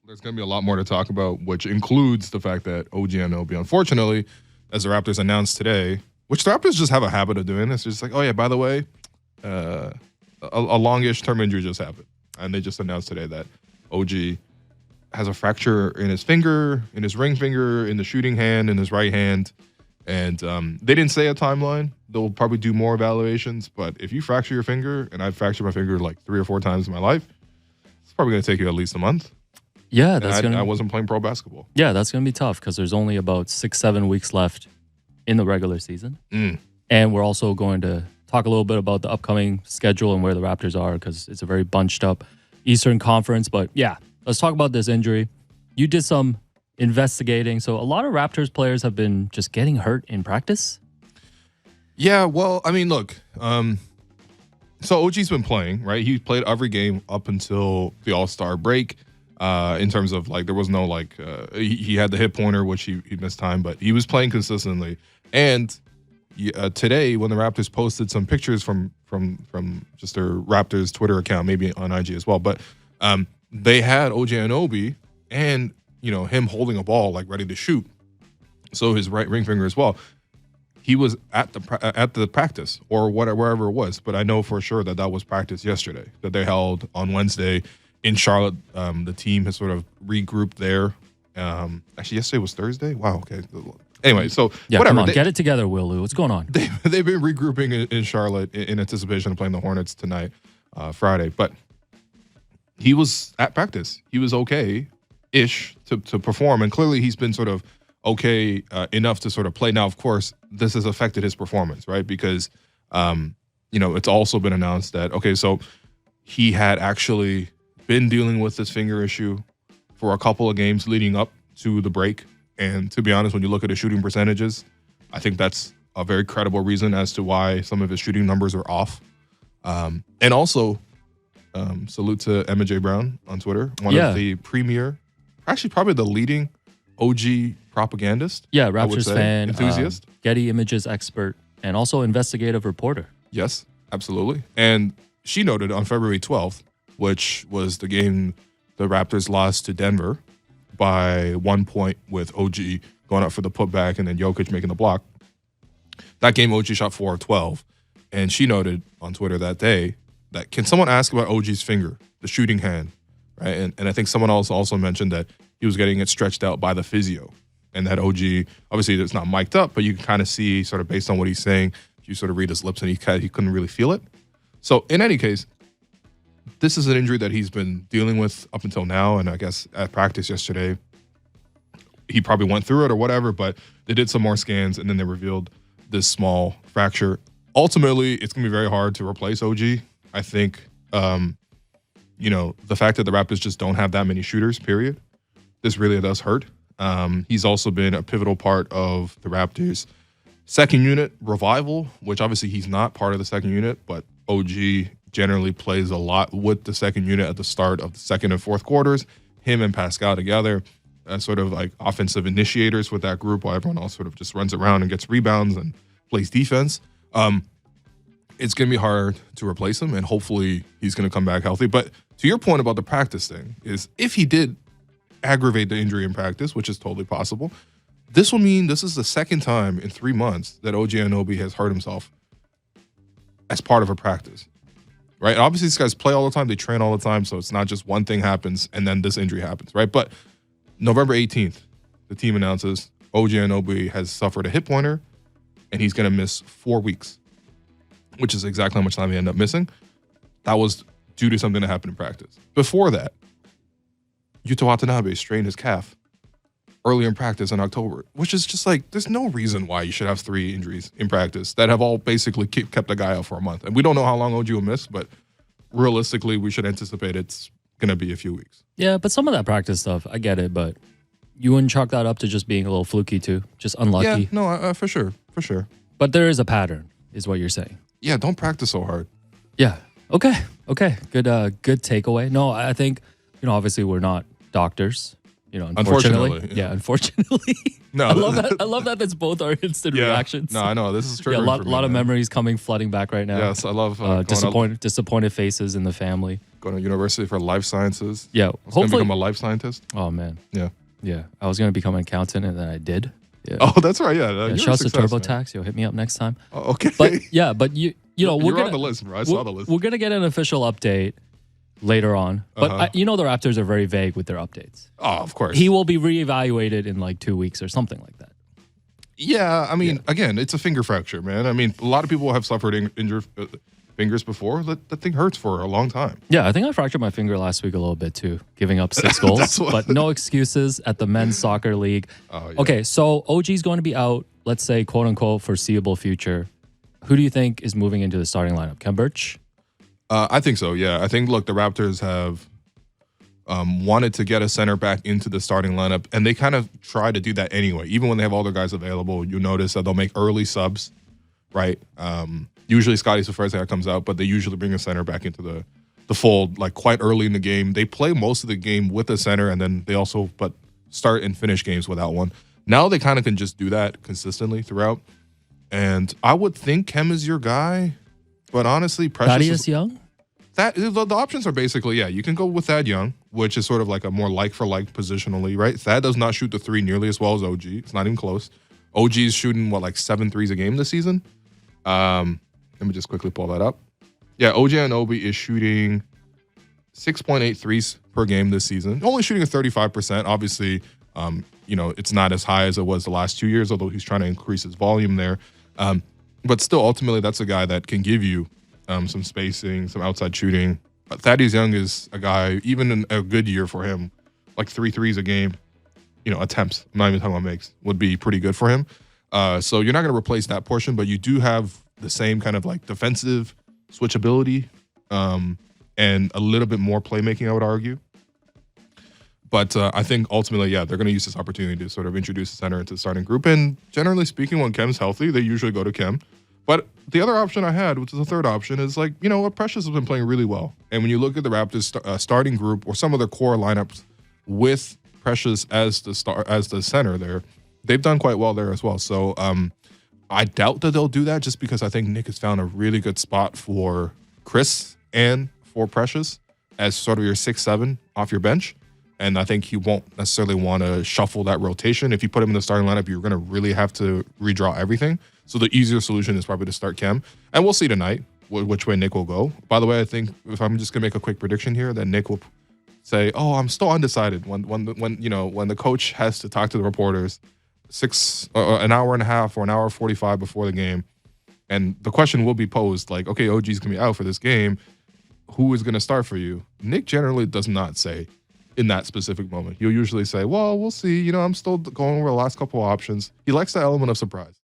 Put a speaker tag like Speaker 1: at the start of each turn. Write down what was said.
Speaker 1: There's going to be a lot more to talk about, which includes the fact that OG Anunoby, unfortunately, as the Raptors announced today, which the Raptors just have a habit of doing this, just like, oh yeah, by the way, a longish term injury just happened. And they just announced today that OG has a fracture in his finger, in his ring finger, in the shooting hand, in his right hand. And they didn't say a timeline. They'll probably do more evaluations. But if you fracture your finger, and I've fractured my finger like 3 or 4 times in my life, it's probably going to take you at least a month.
Speaker 2: Yeah,
Speaker 1: I wasn't playing pro basketball.
Speaker 2: Yeah, that's going to be tough because there's only about 6-7 weeks left in the regular season. And we're also going to talk a little bit about the upcoming schedule and where the Raptors are because it's a very bunched up Eastern Conference. But yeah, let's talk about this injury. You did some investigating. So a lot of Raptors players have been just getting hurt in practice.
Speaker 1: Yeah, well, I mean, look, so OG's been playing, right? He played every game up until the All-Star break. In terms of like, there was no like, he had the hip pointer, which he missed time, but he was playing consistently. And today, when the Raptors posted some pictures from just their Raptors Twitter account, maybe on IG as well, but they had OG Anunoby and him holding a ball like ready to shoot. So his right ring finger as well. He was at the practice or wherever it was, but I know for sure that was practice yesterday that they held on Wednesday. In Charlotte, the team has sort of regrouped there. Actually, yesterday was Thursday. Wow. Okay. Anyway, so
Speaker 2: yeah,
Speaker 1: whatever.
Speaker 2: Come on, get it together, Will Lou. What's going on?
Speaker 1: They've been regrouping in Charlotte in anticipation of playing the Hornets tonight, Friday. But he was at practice. He was okay-ish to perform, and clearly he's been sort of okay enough to sort of play. Now, of course, this has affected his performance, right? Because it's also been announced that so he had actually been dealing with this finger issue for a couple of games leading up to the break. And to be honest, when you look at his shooting percentages, I think that's a very credible reason as to why some of his shooting numbers are off. And also, salute to Emma J. Brown on Twitter, one of the premier, actually probably the leading OG propagandist.
Speaker 2: Yeah, Raptors fan,
Speaker 1: enthusiast,
Speaker 2: Getty Images expert, and also investigative reporter.
Speaker 1: Yes, absolutely. And she noted on February 12th, which was the game the Raptors lost to Denver by 1 point with OG going up for the putback and then Jokic making the block. That game, OG shot 4 of 12. And she noted on Twitter that day that, can someone ask about OG's finger, the shooting hand, right? And I think someone else also mentioned that he was getting it stretched out by the physio. And that OG, obviously it's not mic'd up, but you can kind of see sort of based on what he's saying, you sort of read his lips and he couldn't really feel it. So in any case, this is an injury that he's been dealing with up until now, and I guess at practice yesterday, he probably went through it or whatever, but they did some more scans, and then they revealed this small fracture. Ultimately, it's going to be very hard to replace OG. I think, the fact that the Raptors just don't have that many shooters, period, this really does hurt. He's also been a pivotal part of the Raptors' second unit revival, which obviously he's not part of the second unit, but OG generally plays a lot with the second unit at the start of the second and fourth quarters. Him and Pascal together as sort of like offensive initiators with that group while everyone else sort of just runs around and gets rebounds and plays defense. It's going to be hard to replace him, and hopefully he's going to come back healthy. But to your point about the practice thing is if he did aggravate the injury in practice, which is totally possible, this will mean this is the second time in 3 months that OG Anunoby has hurt himself as part of a practice. Right? Obviously, these guys play all the time. They train all the time. So it's not just one thing happens and then this injury happens, right? But November 18th, the team announces OG Anunoby has suffered a hip pointer and he's going to miss 4 weeks, which is exactly how much time he ended up missing. That was due to something that happened in practice. Before that, Yuta Watanabe strained his calf earlier in practice in October, which is just like, there's no reason why you should have 3 injuries in practice that have all basically kept the guy out for a month. And we don't know how long OG will miss, but realistically, we should anticipate it's going to be a few weeks.
Speaker 2: Yeah, but some of that practice stuff, I get it, but you wouldn't chalk that up to just being a little fluky too, just unlucky.
Speaker 1: Yeah, no, for sure.
Speaker 2: But there is a pattern, is what you're saying.
Speaker 1: Yeah, don't practice so hard.
Speaker 2: Yeah. Okay. Good takeaway. No, I think, obviously we're not doctors, You know, unfortunately.
Speaker 1: Yeah.
Speaker 2: Unfortunately.
Speaker 1: No,
Speaker 2: I love that. I love that. That's both our instant reactions.
Speaker 1: No, I know this is triggering
Speaker 2: Yeah,
Speaker 1: for me,
Speaker 2: lot of
Speaker 1: man.
Speaker 2: memories flooding back right now.
Speaker 1: Yes, I love
Speaker 2: disappointed faces in the family.
Speaker 1: going to university for life sciences.
Speaker 2: Yeah,
Speaker 1: I was going to become a life scientist.
Speaker 2: Oh man.
Speaker 1: Yeah.
Speaker 2: Yeah, I was gonna become an accountant, and then I did. Yeah.
Speaker 1: Oh, that's right. Yeah.
Speaker 2: Yeah, shouts to TurboTax. You'll hit me up next time.
Speaker 1: Oh, okay.
Speaker 2: But you know
Speaker 1: You're on the list, bro. I saw the list.
Speaker 2: We're gonna get an official update later on, but you know the Raptors are very vague with their updates.
Speaker 1: Oh, of course.
Speaker 2: He will be reevaluated in like 2 weeks or something like that.
Speaker 1: Yeah, I mean, again, it's a finger fracture, man. I mean, a lot of people have suffered injured fingers before. That thing hurts for a long time.
Speaker 2: Yeah, I think I fractured my finger last week a little bit too, giving up 6 goals. But no excuses at the men's soccer league.
Speaker 1: Oh, yeah.
Speaker 2: Okay, so OG's going to be out, let's say, quote unquote, foreseeable future. Who do you think is moving into the starting lineup? Kem Birch?
Speaker 1: I think so, yeah. I think, look, the Raptors have wanted to get a center back into the starting lineup, and they kind of try to do that anyway. Even when they have all their guys available, you notice that they'll make early subs, right? Usually Scotty's the first guy that comes out, but they usually bring a center back into the fold like quite early in the game. They play most of the game with a center, and then they also start and finish games without one. Now they kind of can just do that consistently throughout. And I would think Kem is your guy, but honestly, Precious
Speaker 2: Thaddeus Young?
Speaker 1: the options are basically, yeah, you can go with Thad Young, which is sort of like a more like-for-like positionally, right? Thad does not shoot the three nearly as well as OG. It's not even close. OG is shooting, like 7 threes a game this season? Let me just quickly pull that up. Yeah, OG Anunoby is shooting 6.8 threes per game this season. Only shooting at 35%. Obviously, it's not as high as it was the last 2 years, although he's trying to increase his volume there. But still, ultimately, that's a guy that can give you some spacing, some outside shooting. Thaddeus Young is a guy, even in a good year for him, like 3 threes a game, attempts, I'm not even talking about makes, would be pretty good for him. So you're not going to replace that portion, but you do have the same kind of like defensive switchability and a little bit more playmaking, I would argue. But I think ultimately, yeah, they're going to use this opportunity to sort of introduce the center into the starting group. And generally speaking, when Kem's healthy, they usually go to Kem. But the other option I had, which is the third option, is like, what Precious has been playing really well. And when you look at the Raptors starting group or some of their core lineups with Precious as the center there, they've done quite well there as well. So I doubt that they'll do that just because I think Nick has found a really good spot for Chris and for Precious as sort of your 6-7 off your bench. And I think he won't necessarily want to shuffle that rotation. If you put him in the starting lineup, you're going to really have to redraw everything. So the easier solution is probably to start Kem. And we'll see tonight which way Nick will go. By the way, I think if I'm just going to make a quick prediction here, that Nick will say, "Oh, I'm still undecided." When the coach has to talk to the reporters an hour and a half or an hour 45 before the game, and the question will be posed like, "Okay, OG's going to be out for this game. Who is going to start for you?" Nick generally does not say in that specific moment. He'll usually say, "Well, we'll see. I'm still going over the last couple of options." He likes the element of surprise.